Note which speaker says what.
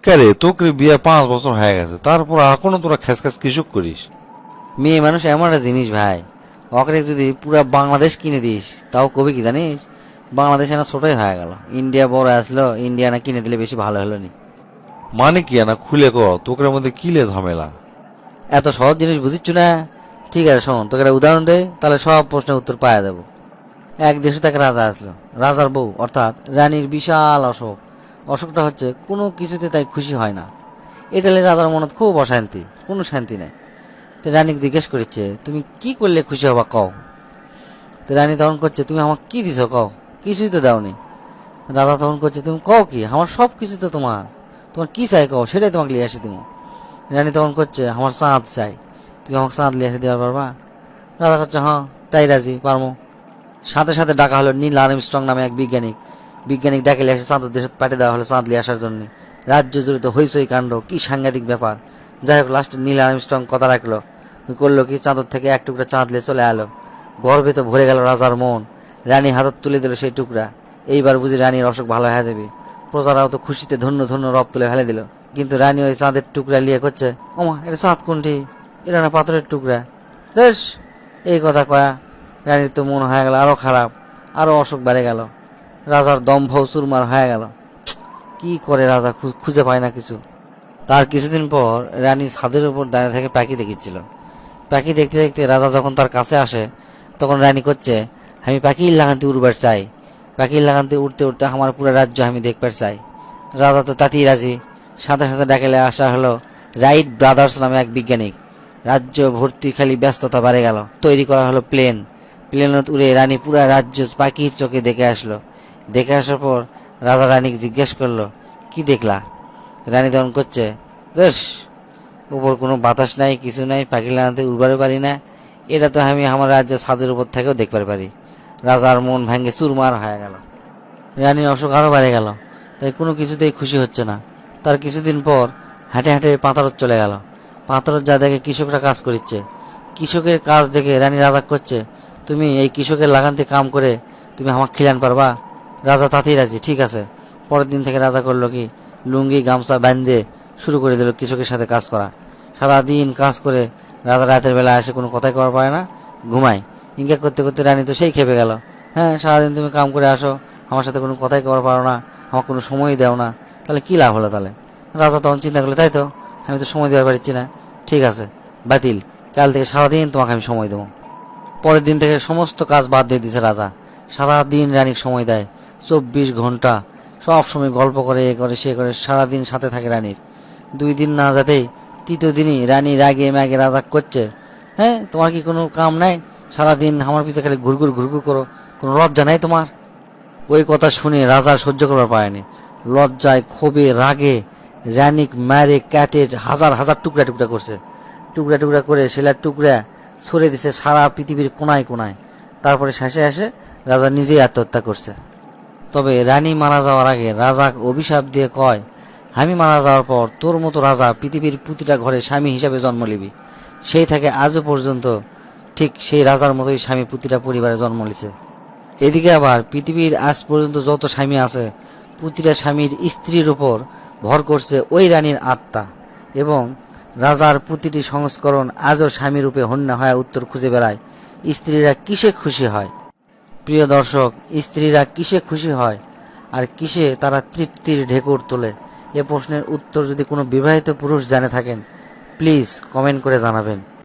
Speaker 1: কে রে, তোকে বিয়ে 5 বছর হয়ে গেছে, তারপর এখনো তোরা খ্যাস খ্যাস কিসব করিস?
Speaker 2: মেয়ে মানুষ এমন একটা জিনিস ভাই, ওকে যদি পুরা বাংলাদেশ কিনে দিস তাও কবি কি জানিস, বাংলাদেশ না ছোটই হয়ে গেল, ইন্ডিয়া বড় আসলো, ইন্ডিয়া না কিনে দিলে বেশি ভালো হলো নি।
Speaker 1: মানে কি না খুলে ক, তোকের মধ্যে কিলে ঝামেলা?
Speaker 2: এত সহজ জিনিস বুঝিচ্ছ না? ঠিক আছে শোন, তোকে একটা উদাহরণ দে, তাহলে সব প্রশ্নের উত্তর পাওয়া যাবো। এক দেশে থেকে রাজা আসলো, রাজার বউ অর্থাৎ রানীর বিশাল অসুখ। অসুখটা হচ্ছে কোনো কিছুতে তাই খুশি হয় না। এটা নিয়ে রাজার মনে খুব অশান্তি, কোনো শান্তি নেই। তো রানীকে জিজ্ঞেস করছে, তুমি কি করলে খুশি হবা কও। তো রানী তখন করছে, তুমি আমাকে কি দিছো কও, কিছুই তো দাওনি। রাজা তখন করছে, তুমি কও কি, আমার সব কিছু তো তোমার, তোমার কি চাই কও, সেটাই তোমাকে নিয়ে আসি তুমি। রানী তখন করছে, আমার চাঁদ চাই, তুমি আমাকে চাঁদ নিয়ে এসে দেওয়ার পারবা? রাজা করছে, হ্যাঁ তাই রাজি, পারবো। সাথে সাথে ডাকা হলো নীল আর্মস্ট্রং নামে এক বৈজ্ঞানিক। বৈজ্ঞানিক ডাকে নিয়ে এসে চাঁদের দেশে পাঠিয়ে দেওয়া হলো চাঁদ নিয়ে আসার জন্য। রাজ্য জুড়ে তো হইচই কাণ্ড, কি সাংঘাতিক ব্যাপার। যাই হোক, লাস্টে নীল আর্মস্ট্রং কথা রাখলো, করলো কি, চাঁদের থেকে এক টুকরা চাঁদ নিয়ে চলে এলো। গর্বে তো ভরে গেল রাজার মন। রানী হাতত তুলে দিল সেই টুকরা। এইবার বুঝি রানীর অসুখ ভালো হয়ে যাবে। প্রজারাও তো খুশিতে ধন্য ধন্য রব তুলে ফেলে দিল। কিন্তু রানী ওই চাঁদের টুকরা নিয়ে করছে, ওমা এটা চাঁদ কোনটি, এটা না পাথরের টুকরা। বেশ, এই কথা কয়া রানীর তো মন হয়ে গেল আরো খারাপ, আরো অসুখ বেড়ে গেল। রাজার দম্ভ চুরমার হয়ে গেল। কি করে রাজা, খুঁজে পায় না কিছু। তার কিছুদিন পর রানী ছাদের উপর দাঁড়িয়ে থেকে পাখি দেখেছিল। পাখি দেখতে দেখতে রাজা যখন তার কাছে আসে, তখন রানী করছে, আমি পাখির লাগানতে উড়বার চাই, পাখির লাগানতে উড়তে উড়তে আমার পুরো রাজ্য আমি দেখবার চাই। রাজা তো তাতেই রাজি। সাথে সাথে ডাকেলে আসা হলো রাইট ব্রাদার্স নামে এক বৈজ্ঞানিক। রাজ্য ভর্তি খালি ব্যস্ততা বাড়ে গেল। তৈরি করা হলো প্লেন। প্লেনত উড়ে রানী পুরা রাজ্য পাখির চোখে দেখে আসলো। দেখে আসার পর রাজা রানীকে জিজ্ঞেস করলো, কি দেখলা? রানী তখন করছে, বেশ, উপর কোনো বাতাস নাই, কিছু নাই, পাখি লাগাতে উড়বারও পারি না, এটা তো আমি আমার রাজ্যের ছাদের উপর থেকেও দেখতে পারি। রাজার মন ভেঙে চুরমার হয়ে গেল। রানীর অসুখ আরও বেড়ে গেল, তাই কোনো কিছুতেই খুশি হচ্ছে না। তার কিছুদিন পর হাঁটে হাঁটে পাতারত চলে গেল। পাতারত যা দেখে কৃষকরা কাজ করছে। কৃষকের কাজ দেখে রানী রাজা করছে, তুমি এই কৃষকের লাগানতে কাম করে তুমি আমাকে খিলান পারবা? রাজা তাতেই রাজি, ঠিক আছে। পরের দিন থেকে রাজা করলো কি, লুঙ্গি গামছা বাঁধে শুরু করে দিল কৃষকের সাথে কাজ করা। সারাদিন কাজ করে রাজা রাতের বেলা এসে কোনো কথাই করা পারে না, ঘুমায়। ইঙ্গা করতে করতে রানী তো সেই খেপে গেল। হ্যাঁ, সারাদিন তুমি কাম করে আসো, আমার সাথে কোনো কথাই করা পারো না, আমার কোনো সময়ই দেও না, তাহলে কী লাভ হলো তাহলে? রাজা তখন চিন্তা করলো, তাই তো, আমি তো সময় দেওয়ার পারছি না, ঠিক আছে, বাতিল, কাল থেকে সারাদিন তোমাকে আমি সময় দেবো। পরের দিন থেকে সমস্ত কাজ বাদ দিয়ে দিছে রাজা। সারাদিন রানীর সময় দেয়, 24 ঘন্টা, সব সময় গল্প করে, এ করে সে করে, সারাদিন সাথে থাকে রানীর। 2 দিন না যেতেই তৃতীয় দিনই রানী রাগে ম্যাগে রাজা করছে, হ্যাঁ তোমার কি কোনো কাম নাই, সারাদিন আমার পিছনে খালি ঘুরঘুর ঘুরঘুর করো, কোনো লজ্জা নাই তোমার? ওই কথা শুনে রাজা সহ্য করবার পারেনি। লজ্জায় ক্ষোভে রাগে রানীক মারে ক্যাটে হাজার হাজার টুকরা টুকরা করছে। টুকরা টুকরা করে সেলার টুকরা ছড়ে দিছে সারা পৃথিবীর কোনায় কোনায়। তারপরে শেষে এসে রাজা নিজেই আত্মহত্যা করছে। তবে রানী মারা যাওয়ার আগে রাজা অভিশাপ দিয়ে কয়, আমি মারা যাওয়ার পর তোর মতো রাজা পৃথিবীর প্রতিটা ঘরে স্বামী হিসাবে জন্ম নিবি। সেই থেকে আজও পর্যন্ত ঠিক সেই রাজার মতোই স্বামী প্রতিটা পরিবারে জন্ম নিছে। এদিকে আবার পৃথিবীর আজ পর্যন্ত যত স্বামী আছে, প্রতিটা স্বামীর স্ত্রীর উপর ভর করছে ওই রানীর আত্মা। এবং রাজার প্রতিটি সংস্করণ আজও স্বামী রূপে হন্যা হয়ে উত্তর খুঁজে বেড়ায়, স্ত্রীরা কিসে খুশি হয়? প্রিয় দর্শক, স্ত্রীরা কিসে খুশি হয় আর কিসে তারা তৃপ্তির ঢেকুর তোলে? এ প্রশ্নের উত্তর যদি কোনো বিবাহিত পুরুষ জানে থাকেন, প্লিজ কমেন্ট করে জানাবেন।